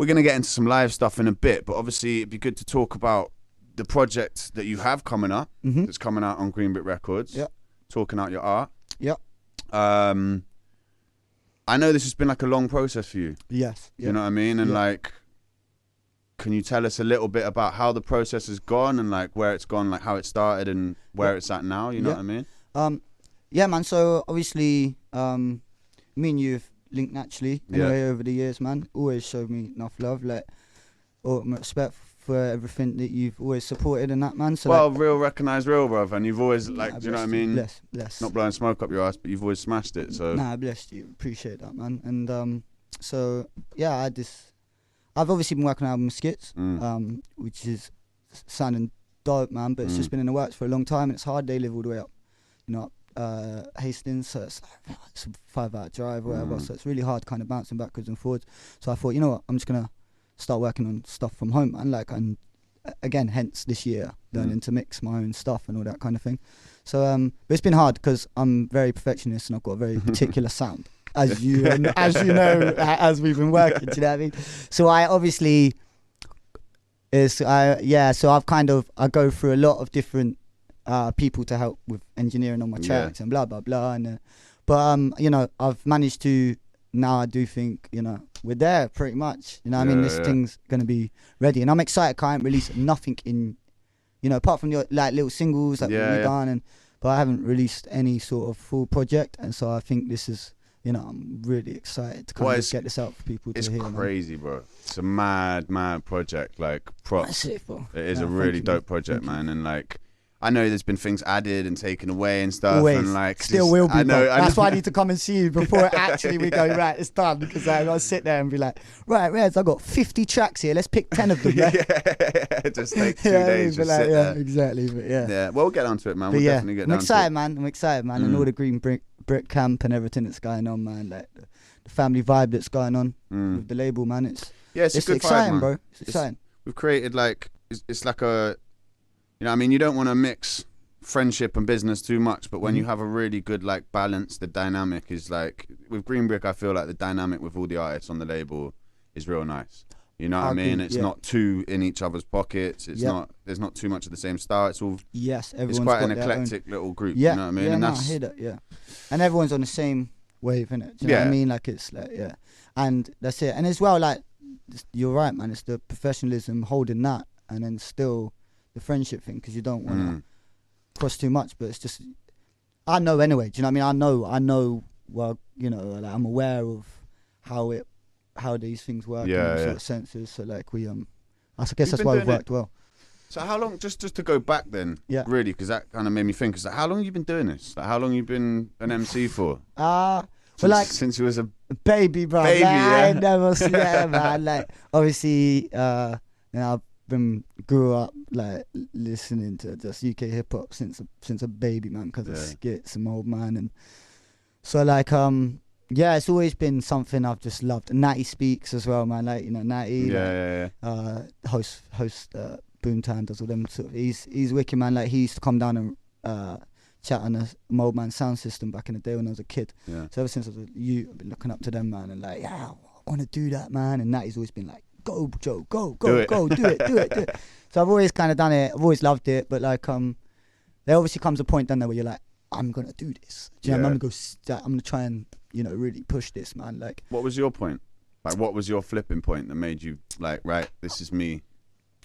we're going to get into some live stuff in a bit, but obviously it'd be good to talk about the project that you have coming up. That's coming out on Green Brick Records. Yeah. Talking out your art. Yeah. I know this has been like a long process for you. Yes. You know what I mean? And like, can you tell us a little bit about how the process has gone and like where it's gone, like how it started and where it's at now? You know what I mean? Yeah, man. So obviously, me and you've linked naturally anyway over the years, man. Always showed me enough love, like, respect for everything that you've always supported and that, man. So well, like, real recognize real, bruv, and you've always like, do you know what I mean? Bless. Not blowing smoke up your ass, but you've always smashed it. So Nah, bless you. Appreciate that, man. And so yeah, I've obviously been working on album skits, which is sounding dope, man. But it's just been in the works for a long time, and it's hard. They live all the way up, you know, Hastings, so it's a 5-hour drive or whatever. So it's really hard, kind of bouncing backwards and forwards. So I thought, you know what, I'm just gonna start working on stuff from home, and like, and again, hence this year learning to mix my own stuff and all that kind of thing. So but it's been hard because I'm very perfectionist and I've got a very particular sound, as you know, as we've been working. Do you know what I mean? So I obviously so I've I go through a lot of different people to help with engineering on my tracks and blah blah blah, and but you know, I've managed to. Now I do think, you know, we're there pretty much. You know what I mean? This thing's going to be ready. And I'm excited. I haven't released nothing in, you know, apart from the like little singles that we've done. But I haven't released any sort of full project. And so I think this is, you know, I'm really excited to kind of get this out for people to hear. It's crazy, bro. It's a mad project. Like, props. That's it, bro. It is a really dope project, man. And like, I know there's been things added and taken away and stuff. Always. And like, still will be. I know. That's why I need to come and see you before actually we go, right, it's done. Because I got to sit there and be like, right, Rez, I've got 50 tracks here. Let's pick 10 of them. Just take 2 days. Just sit there. Exactly. But yeah, well, we'll get onto it, man. We'll definitely get I'm onto excited, it. man. I'm excited, man. And all the Green Brick camp and everything that's going on, man. Like the family vibe that's going on with the label, man. It's a good exciting, vibe, man. bro. It's exciting. We've created like, it's like a, you know, I mean, you don't want to mix friendship and business too much, but when you have a really good like balance, the dynamic is like, with Green Brick, I feel like the dynamic with all the artists on the label is real nice. You know what I mean? It's not too in each other's pockets. It's not, there's not too much of the same style. It's all, everyone's it's quite got an eclectic little group. Yeah, you know what I mean? Yeah, and I hear that, and everyone's on the same wave, innit? Do you know what I mean? Like, it's like, and that's it. And as well, like, you're right, man, it's the professionalism holding that, and then still the friendship thing, because you don't want to cross too much. But it's just, I know anyway, do you know what I mean? I know, well, you know, like, I'm aware of how these things work in sort of senses. So like, I guess that's why we've worked well. So how long, just to go back then, really, because that kind of made me think, is like, how long have you been doing this? Like, how long have you been an MC for? Since you was a baby, bro. Baby, I never man. Like, obviously, you know, I've grew up like listening to just UK hip hop since a baby, man, because of skits and Old Man, and so like it's always been something I've just loved. And Natty Speaks as well, man. Like, you know, Natty, host Boomtown, does all them sort of. He's wicked, man. Like, he used to come down and chat on a Mold Man sound system back in the day when I was a kid. So ever since I was a youth, I've been looking up to them, man, and like, I want to do that, man. And Natty's always been like, go Joe, go, do it. So I've always kind of done it. I've always loved it, but like there obviously comes a point down there where you're like, I'm gonna do this. Do you know, I'm gonna try and, you know, really push this, man. Like, what was your point? Like, what was your flipping point that made you like, right, this is me?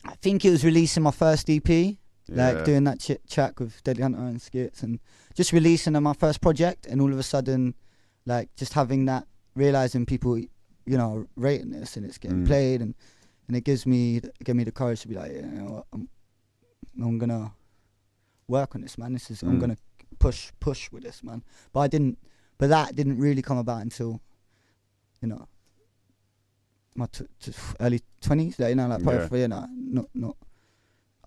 I think it was releasing my first EP, like doing that track with Deadly Hunter and skits, and just releasing on my first project, and all of a sudden, like, just having that, realizing people, you know, rating this and it's getting played, and it gave me the courage to be like, you know, I'm gonna work on this, man. I'm gonna push with this, man. But that didn't really come about until, you know, my early 20s. You know, like probably, you know, not.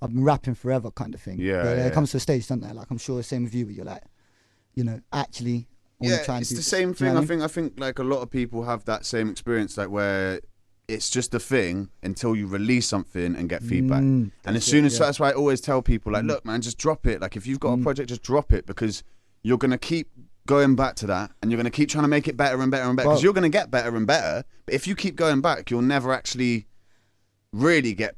I've been rapping forever, kind of thing. But it comes to a stage, doesn't it? Like, I'm sure the same with you, where you're like, you know, actually. It's the same thing. You know I think like a lot of people have that same experience, like where it's just a thing until you release something and get feedback. And as soon as that's why I always tell people, like, look, man, just drop it. Like, if you've got a project, just drop it, because you're gonna keep going back to that, and you're going to keep trying to make it better and better and better, because you're going to get better and better. But if you keep going back, you'll never actually really get.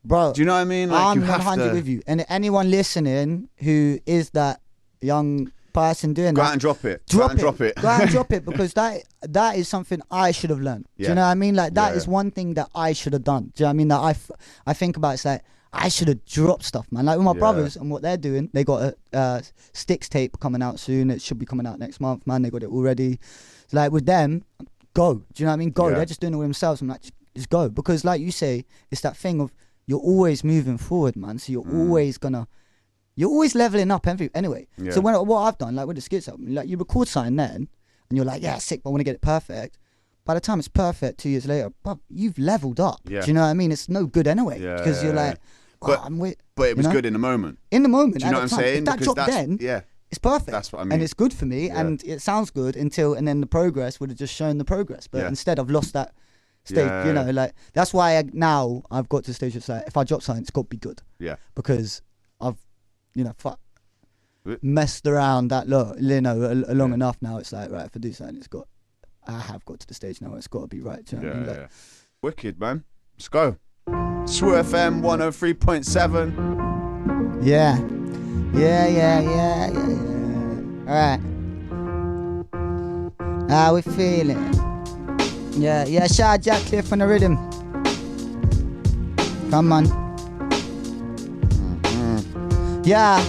Bro, do you know what I mean? Like, I'm you have 100 with you. And anyone listening who is that young person doing go that, out and drop it. drop it. Go out and drop it, because that is something I should have learned. Do you know what I mean? Like, that is one thing that I should have done. Do you know what I mean? That I think about, it's like, I should have dropped stuff, man. Like with my brothers and what they're doing, they got a Sticks tape coming out soon. It should be coming out next month, man. They got it already. So like with them, go. Do you know what I mean? Go. They're just doing it with themselves. I'm like, just go. Because like you say, it's that thing of you're always moving forward, man. So you're always leveling up anyway. Yeah. So what I've done, like with the Skits album, like you record something then, and you're like, yeah, sick, but I want to get it perfect. By the time it's perfect 2 years later, but you've leveled up. Yeah. Do you know what I mean? It's no good anyway, because you're like, but it was good in the moment. In the moment. Do you know what I'm saying? If that dropped then, it's perfect. That's what I mean. And it's good for me, and it sounds good and then the progress would have just shown the progress. But instead, I've lost that state. You know, like that's why now I've got to the stage where it's like, if I drop something, it's got to be good. Yeah. Because I've, messed around that long enough now. It's like, right, if I do something, I have got to the stage now where it's got to be right. Do you know what I mean? Like, wicked, man. Let's go. True FM 103.7. Yeah. Alright. How we feeling? Yeah, shout out Jack Cliff on the rhythm. Come on. Yeah,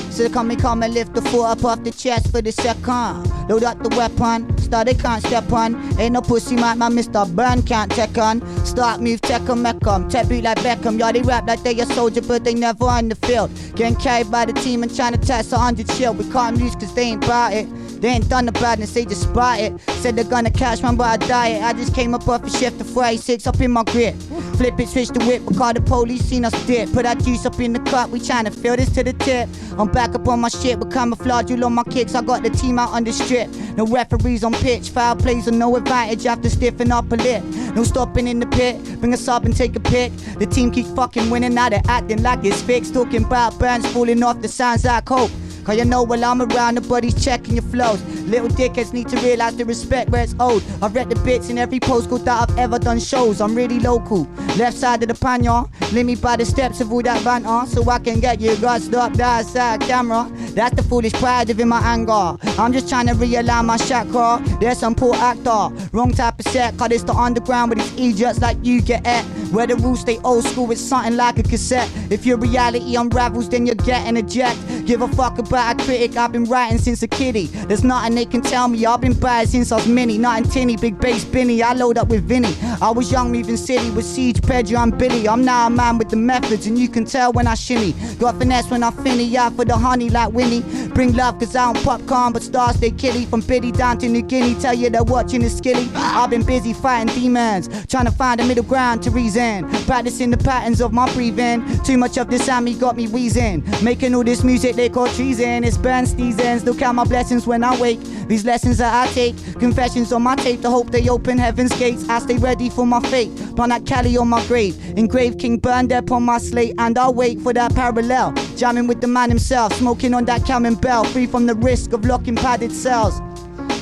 so come and lift the foot up off the chest for the second. Load up the weapon, start they can't step on. Ain't no pussy man, my Mr. Burn can't take on. Start move, take 'em, make 'em. Tap beat like Beckham, y'all they rap like they a soldier, but they never on the field. Getting carried by the team and trying to test 100 chill. We can't lose cause they ain't bout it. They ain't done the badness, they just spot it. Said they're gonna catch man, but I diet. I just came up off a shift to 46 up in my grip. Flip it, switch the whip, because the police seen us dip. Put that juice up in the cup, we tryna fill this to the tip. I'm back up on my shit with camouflage, you on my kicks. I got the team out on the strip. No referees on pitch, foul plays are no advantage after stiffen up a lip. No stopping in the pit, bring us up and take a pic. The team keeps fucking winning, now they're acting like it's fixed. Talking about bands falling off, the sounds like hope. Cause you know while I'm around, nobody's checking your flows. Little dickheads need to realize the respect where it's owed. I've read the bits in every postcode that I've ever done shows. I'm really local, left side of the panya. Lit me by the steps of all that banter, so I can get you guys up that side camera. That's the foolish pride of in my anger. I'm just trying to realign my chakra. There's some poor actor, wrong type of set. Cause it's the underground with these idiots like you get at. Where the rules stay old school with something like a cassette. If your reality unravels, then you're getting ejected. Give a fuck about a critic, I've been writing since a kiddie. There's nothing they can tell me, I've been bad since I was mini. Nothing tinny, big bass Binny, I load up with Vinny. I was young moving city with Siege, Pedro and Billy. I'm now a man with the methods and you can tell when I shimmy. Got finesse when I finny, yeah for the honey like Winnie. Bring love cause I don't popcorn but stars stay killy. From Biddy down to New Guinea, tell you they're watching the skilly. I've been busy fighting demons, trying to find a middle ground to reason. Practicing the patterns of my breathing. Too much of this on me got me wheezing. Making all this music they call treason. It's Bernstein's ends, look at my blessings when I wake. These lessons that I take, confessions on my tape to hope they open heaven's gates. I stay ready for my fate, plant that Cali on my grave. Engraved King burned up on my slate, and I'll wait for that parallel. Jamming with the man himself, smoking on that Camembert, free from the risk of locking padded cells.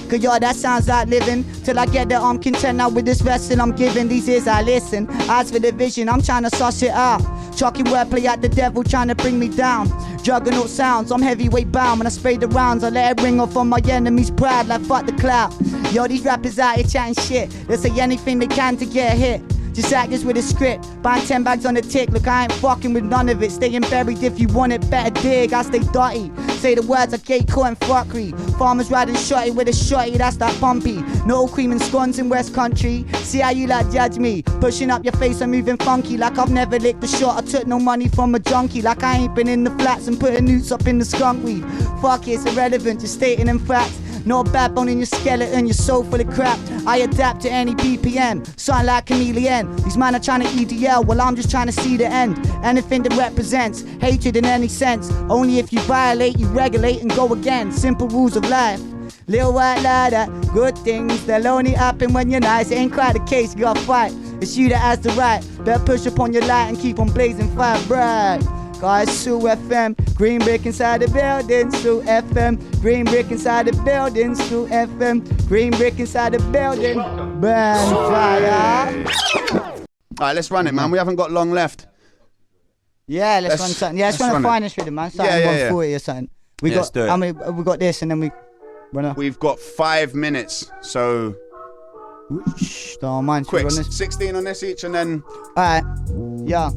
Cause yo, that sounds like living. Till I get there, I'm content now with this vessel I'm giving. These ears I listen. As for the vision, I'm trying to suss it out. Chalky wordplay at the devil trying to bring me down. Juggernaut sounds, I'm heavyweight bound. When I spray the rounds, I let it ring off on my enemy's pride like fuck the clout. Yo, these rappers out here chatting shit. They say anything they can to get a hit. Just actors with a script, buying 10 bags on the tick. Look, I ain't fucking with none of it. Staying buried if you want it, better dig. I stay dirty. Say the words, I get caught in fuckery. Farmers riding shotty with a shotty, that's that pumpy. No cream and scones in West Country. See how you like judge me. Pushing up your face and moving funky. Like I've never licked a shot. I took no money from a junkie. Like I ain't been in the flats and putting newts up in the skunk weed. Fuck it, it's irrelevant, just stating them facts. No backbone in your skeleton, you're so full of crap. I adapt to any BPM, something like chameleon. These men are trying to EDL, while I'm just trying to see the end. Anything that represents hatred in any sense. Only if you violate, you regulate and go again. Simple rules of life. Little white ladder, good things, they'll only happen when you're nice. It ain't quite the case, you gotta fight. It's you that has the right. Better push upon your light and keep on blazing fire bright. Guys, Sue FM, Green Brick inside the building, Sue FM, Green Brick inside the building, Sue FM, Green Brick inside the building, burn fire. Alright, let's run it, man. We haven't got long left. Yeah, let's run something. Yeah, let's run a finest rhythm, man. Something 140 or something. We got, do it. I mean, we got this and then we run a... We've got 5 minutes, so... Don't mind. Quick, 16 on this each and then... Alright, yeah.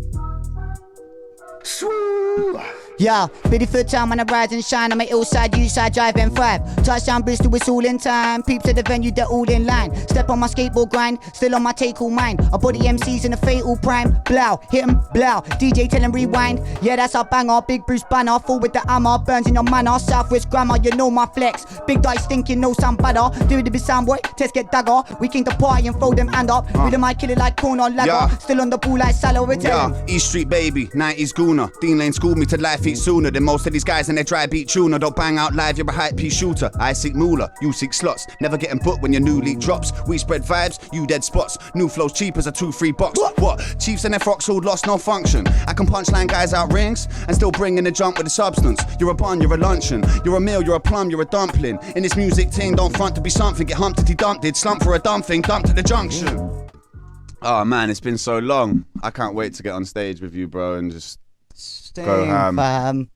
Yeah, pretty for time on the rise and shine. I'm an hillside, you side, drive M5. Touchdown Bristol, it's all in time. Peeps at the venue, they're all in line. Step on my skateboard grind, still on my take all mine. I body MCs in a fatal prime. Blow, hit 'em, blow. DJ tell 'em rewind. Yeah, that's our banger. Big Bruce banner, full with the hammer. Burns in your manner. Southwest grammar, you know my flex. Big dice stinking, no sound butter. Do it to be sound boy, test get dagger. We king the party and throw them hand up. With them I kill it like corn on lager. Yeah. Still on the ball like Salah, return. Yeah, East Street baby, 90s gooner. Dean Lane schooled me to life eat sooner than most of these guys in their dry beat tuner. Don't bang out live, you're a hype piece shooter. I seek moolah, you seek slots. Never getting booked when your new league drops. We spread vibes, you dead spots. New flows cheap as a 2-3 box. What? Chiefs and their foxhold lost no function. I can punchline guys out rings and still bring in the jump with the substance. You're a bun, you're a luncheon. You're a meal, you're a plum, you're a dumpling. In this music team, don't front to be something. Get humped he dumped it. Slump for a dumb thing, dumped at the junction. Oh man, it's been so long. I can't wait to get on stage with you, bro, and just go ham. Fam.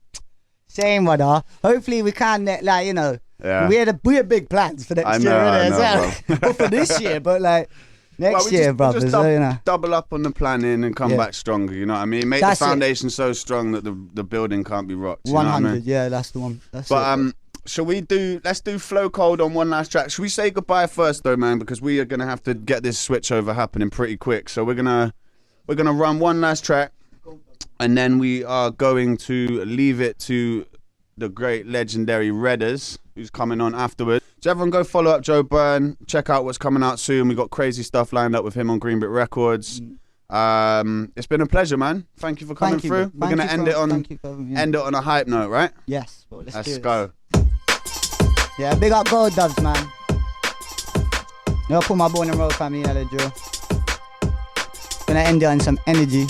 Same, brother. Hopefully we can, like, you know, we had big plans for next year, I know, as well. But for this year, but like next year, brothers, you know. Double up on the planning and come back stronger. You know what I mean? Make That's the foundation so strong that the building can't be rocked. 100, you know what I mean? yeah, that's the one. That's but shall we let's do Flow Cold on one last track. Should we say goodbye first though, man? Because we are gonna have to get this switch over happening pretty quick. So we're gonna run one last track. And then we are going to leave it to the great legendary Redders, who's coming on afterwards. So everyone go follow up Joe Byrne. Check out what's coming out soon. We got crazy stuff lined up with him on Green Brick Records. It's been a pleasure, man. Thank you for coming through. We're gonna end it on a hype note, right? Yes. Well, let's go. Yeah, big up Gold Dubs, man. I'll put my Born and Road family in the drill. Gonna end it on some energy.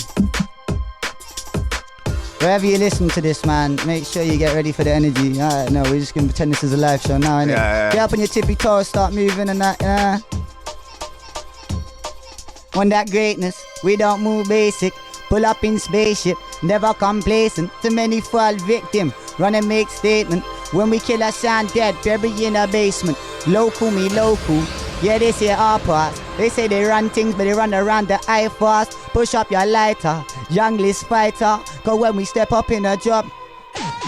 Wherever you listen to this, man, make sure you get ready for the energy. No, we're just gonna pretend this is a live show now, innit? Yeah. Get up on your tippy toes, start moving and that, yeah. On that greatness, we don't move basic. Pull up in spaceship, never complacent. Too many fall victim, run and make statement. When we kill a sound dead, bury in a basement. Local me local, yeah, they say our parts. They say they run things, but they run around the eye fast. Push up your lighter, young list fighter. Cause when we step up in a job,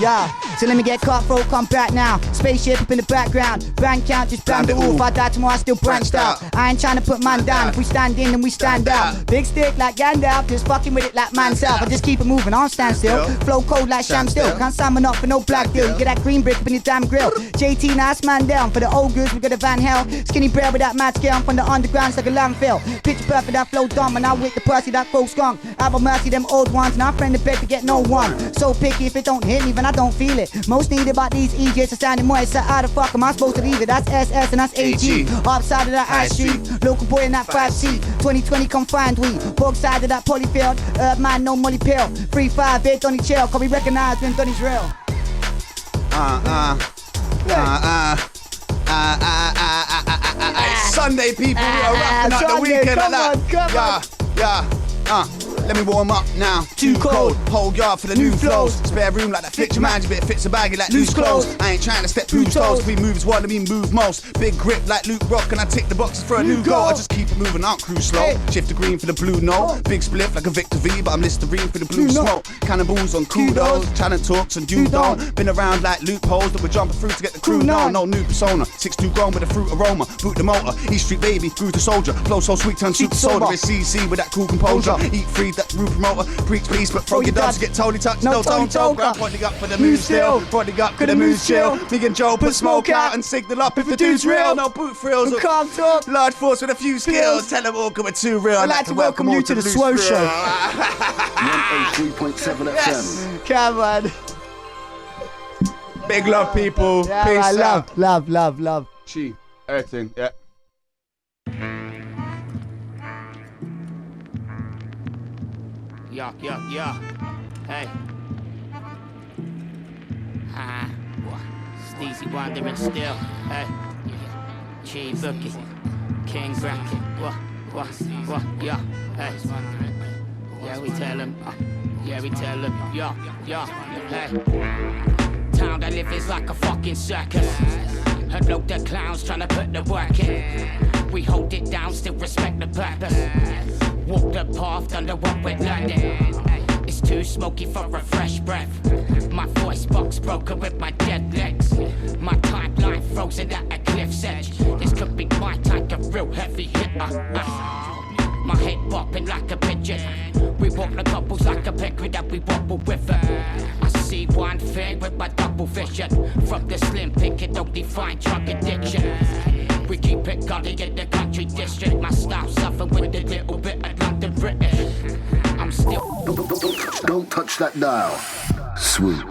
yeah, so let me get cutthroat, come back now. Spaceship up in the background. Brand count, just brand the roof. I die tomorrow, I still branched out. I ain't trying to put man down. If we stand in, then we stand out. Big stick like Gandalf, just fucking with it like man self. I just keep it moving, I don't stand still. Flow cold like Sham still. Can't salmon up for no black deal. You get that green brick up in your damn grill. JT, nice man down. For the old goods, we got a Van Hell. Skinny bread with that mad scale. I'm from the underground, it's like a landfill. Picture perfect, that flow dumb. And I with the Percy, that folk skunk. Have a mercy, them old ones. And I friend the bed to get no one. So picky, if it don't hit me, then I don't feel it. Most needed about these EJs are standing moist. So how the fuck am I supposed to leave it? That's SS and that's AG. Upside of that high street. Local boy in that 5C. 2020 come find we. Both side of that polyfield. Man, no money pill. 3-5, bit Donny chill. Cause we recognize when Donny's real. Sunday, people, we are wrapping up the weekend like that. Let me warm up now. Too cold. Whole yard for the new flows. Spare room like that flick your mind. You better fits a baggy like loose clothes. I ain't trying to step through toes. We moves one, we move most. Big grip like Luke Rock, and I tick the boxes for a new goal. I just keep it moving, I don't cruise slow. Shift the green for the blue, no. Big split like a Victor V, but I'm Listerine for the blue smoke. Cannonballs on kudos. Challenge talks and you don't. Been around like loopholes that we're jumping through to get the crew. No new persona. 6'2" grown with a fruit aroma. Boot the motor. East Street baby, grew to soldier. Flow so sweet, turn super soda. It's CC with that cool composure. Eat free, that root promoter. Preach peace, but throw your dubs, get totally touched. No, don't grab, pointing up for the mood still. Pointing up for the mood chill. Me and Joe put smoke out and signal up if the dude's real. No boot frills. Calm talk. Large force with a few skills. Tell them all we're too real. I'd like to welcome you to the Swow Show. 103.7 FM. Come on. Big love, people. Yeah, Peace out. Love. Chi, everything, yeah. Yeah. Hey. Stacey wandering still. Hey, G Bookie, King Bracket. What, yeah, hey. Yeah, we tell him, yo, hey. Town I live is like a fucking circus. Heard load the clowns trying to put the work in. We hold it down, still respect the purpose. Walk the path, done the what we're learning. It's too smoky for a fresh breath. My voice box broken with my dead legs. My timeline frozen at a cliff's edge. This could be my type of real heavy hitter. My head bopping like a pigeon. We walk the couples like a penguin that we wobble with it. I see one thing with my double vision. From the slim picket, don't define drug addiction. We keep it gutty in the country district. My style suffer with a little bit of London British. I'm still. Don't touch that dial. Sweet.